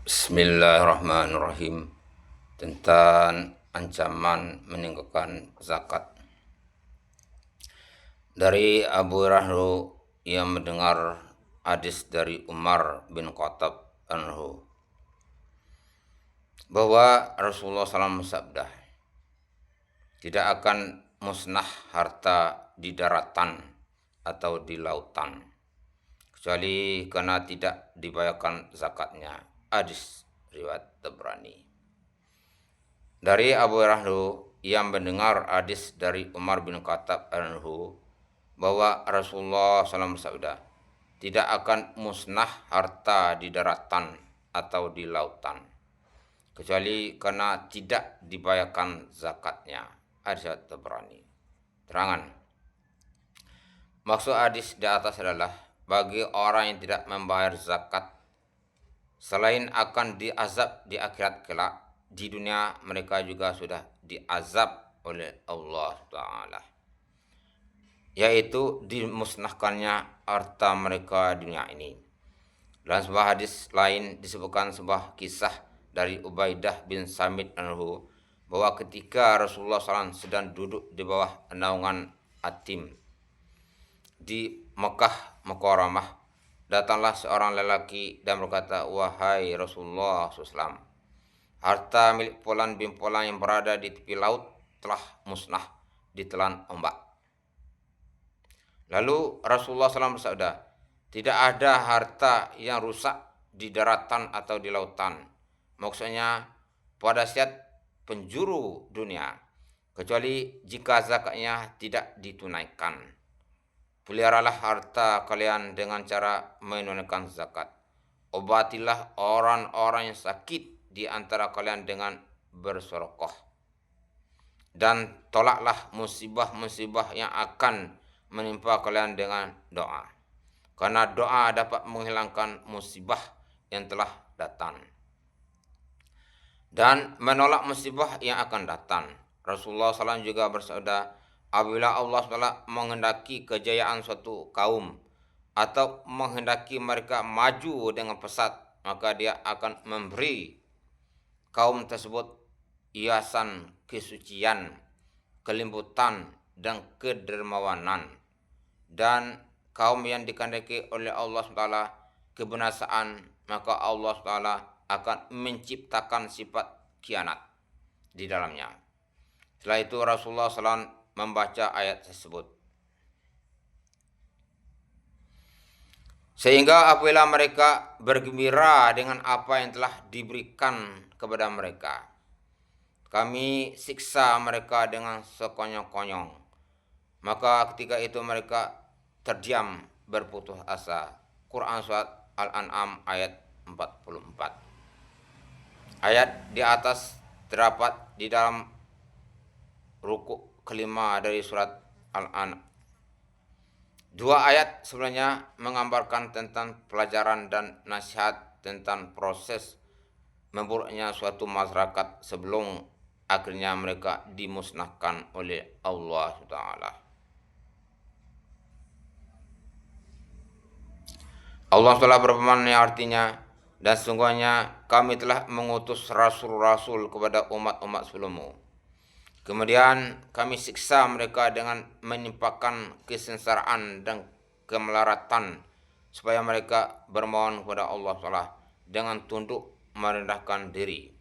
Bismillahirrahmanirrahim. Tentang ancaman meninggalkan zakat. Dari Abu Hurairah yang mendengar hadis dari Umar bin Khattab anhu bahwa Rasulullah SAW bersabda, tidak akan musnah harta di daratan atau di lautan kecuali karena tidak dibayarkan zakatnya. Hadis riwayat Tabrani. Dari Abu Hurairah yang mendengar hadis dari Umar bin Khattab anhu bahwa Rasulullah SAW bersabda, tidak akan musnah harta di daratan atau di lautan kecuali karena tidak dibayarkan zakatnya. Hadis Tabrani. Terangan. Maksud hadis di atas adalah bagi orang yang tidak membayar zakat, selain akan diazab di akhirat kelak, di dunia mereka juga sudah diazab oleh Allah Ta'ala, yaitu dimusnahkannya harta mereka di dunia ini. Dalam sebuah hadis lain disebutkan sebuah kisah dari Ubaidah bin Samit anhu bahwa ketika Rasulullah SAW sedang duduk di bawah naungan Atim di Mekah Mukarramah, datanglah seorang lelaki dan berkata, wahai Rasulullah SAW, harta milik Fulan bin Fulan yang berada di tepi laut telah musnah ditelan ombak. Lalu Rasulullah SAW bersabda, tidak ada harta yang rusak di daratan atau di lautan, maksudnya pada saat penjuru dunia, kecuali jika zakatnya tidak ditunaikan. Peliharalah harta kalian dengan cara menunaikan zakat. Obatilah orang-orang yang sakit di antara kalian dengan bersedekah. Dan tolaklah musibah-musibah yang akan menimpa kalian dengan doa. Karena doa dapat menghilangkan musibah yang telah datang dan menolak musibah yang akan datang. Rasulullah SAW juga bersabda, apabila Allah SWT menghendaki kejayaan suatu kaum atau menghendaki mereka maju dengan pesat, maka dia akan memberi kaum tersebut hiasan kesucian, kelembutan, dan kedermawanan. Dan kaum yang dikehendaki oleh Allah SWT kebinasaan, maka Allah SWT akan menciptakan sifat khianat di dalamnya. Setelah itu Rasulullah SAW membaca ayat tersebut. Sehingga apabila mereka bergembira dengan apa yang telah diberikan kepada mereka, kami siksa mereka dengan sekonyong-konyong. Maka ketika itu mereka terdiam berputus asa. Quran Surat Al-An'am ayat 44. Ayat di atas terdapat di dalam ruku kelima dari surat Al-An'am. Dua ayat sebenarnya menggambarkan tentang pelajaran dan nasihat tentang proses memburuknya suatu masyarakat sebelum akhirnya mereka dimusnahkan oleh Allah Ta'ala. Allah telah berfirman yang artinya, dan sesungguhnya kami telah mengutus rasul-rasul kepada umat-umat sebelummu. Kemudian kami siksa mereka dengan menimpakan kesengsaraan dan kemelaratan supaya mereka bermohon kepada Allah SWT dengan tunduk merendahkan diri.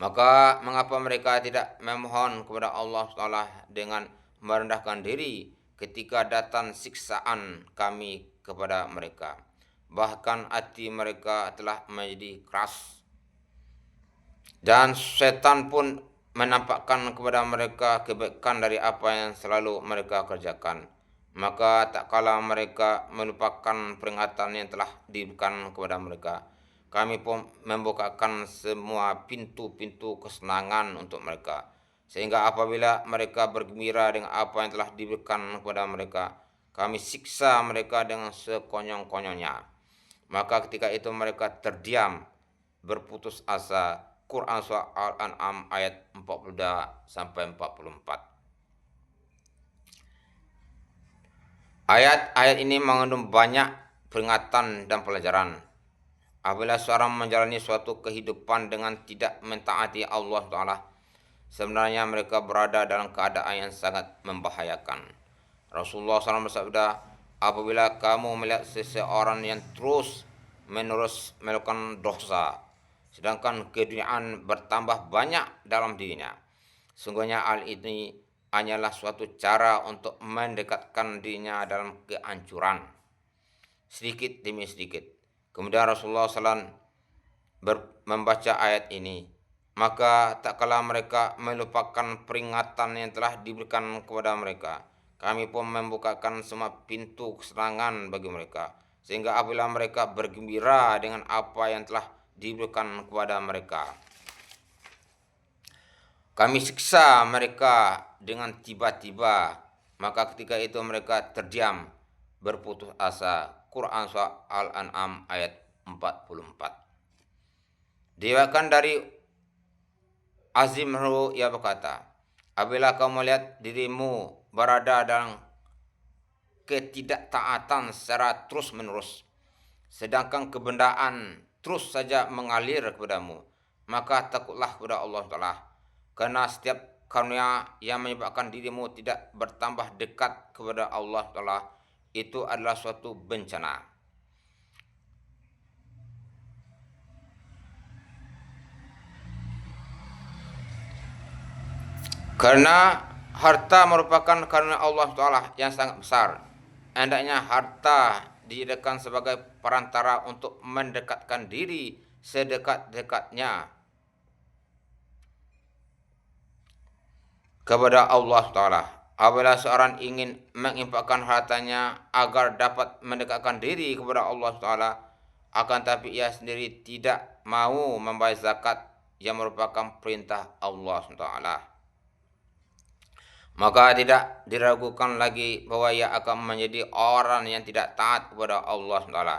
Maka mengapa mereka tidak memohon kepada Allah SWT dengan merendahkan diri ketika datang siksaan kami kepada mereka? Bahkan hati mereka telah menjadi keras, dan setan pun menampakkan kepada mereka kebaikan dari apa yang selalu mereka kerjakan. Maka tak kala mereka melupakan peringatan yang telah diberikan kepada mereka, kami pun membukakan semua pintu-pintu kesenangan untuk mereka. Sehingga apabila mereka bergembira dengan apa yang telah diberikan kepada mereka, kami siksa mereka dengan sekonyong-konyongnya. Maka ketika itu mereka terdiam, berputus asa. Quran Surah Al-An'am ayat 42 sampai 44. Ayat-ayat ini mengandung banyak peringatan dan pelajaran. apabila seorang menjalani suatu kehidupan dengan tidak mentaati Allah Ta'ala, sebenarnya mereka berada dalam keadaan yang sangat membahayakan. Rasulullah SAW bersabda, apabila kamu melihat seseorang yang terus menerus melakukan dosa, sedangkan keduniaan bertambah banyak dalam dirinya, sungguhnya hal ini hanyalah suatu cara untuk mendekatkan dirinya dalam kehancuran, sedikit demi sedikit. Kemudian Rasulullah SAW membaca ayat ini, maka tak kala mereka melupakan peringatan yang telah diberikan kepada mereka, kami pun membukakan semua pintu kesenangan bagi mereka, sehingga apabila mereka bergembira dengan apa yang telah diberikan kepada mereka, kami siksa mereka dengan tiba-tiba, maka ketika itu mereka terdiam, berputus asa. Quran Surah Al-An'am ayat 44. Diriwayatkan dari Azim Ru, ia berkata, apabila kamu melihat dirimu berada dalam ketidaktaatan secara terus-menerus, sedangkan kebendaan terus saja mengalir kepadamu, maka takutlah kepada Allah Ta'ala, karena setiap karunia yang menyebabkan dirimu tidak bertambah dekat kepada Allah Ta'ala itu adalah suatu bencana. Karena harta merupakan karunia Allah Ta'ala yang sangat besar. Hendaknya harta dijadikan sebagai perantara untuk mendekatkan diri sedekat-dekatnya kepada Allah Ta'ala. Apabila seorang ingin menginfakkan hartanya agar dapat mendekatkan diri kepada Allah Ta'ala, akan tapi ia sendiri tidak mau membayar zakat yang merupakan perintah Allah Ta'ala, maka tidak diragukan lagi bahwa ia akan menjadi orang yang tidak taat kepada Allah Ta'ala.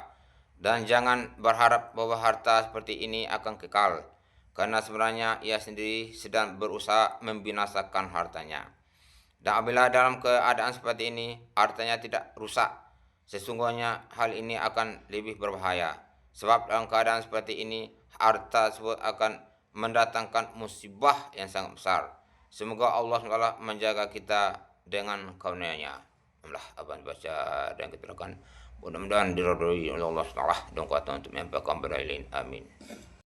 Dan jangan berharap bahwa harta seperti ini akan kekal, karena sebenarnya ia sendiri sedang berusaha membinasakan hartanya. Dan apabila dalam keadaan seperti ini hartanya tidak rusak, sesungguhnya hal ini akan lebih berbahaya. Sebab dalam keadaan seperti ini harta tersebut akan mendatangkan musibah yang sangat besar. Semoga Allah SWT menjaga kita dengan karunia-Nya. Alhamdulillah, apa yang dibaca dan kita lakukan mudah-mudahan diridhoi oleh Allah SWT dan kuat untuk menyampaikan kepada lain. Amin.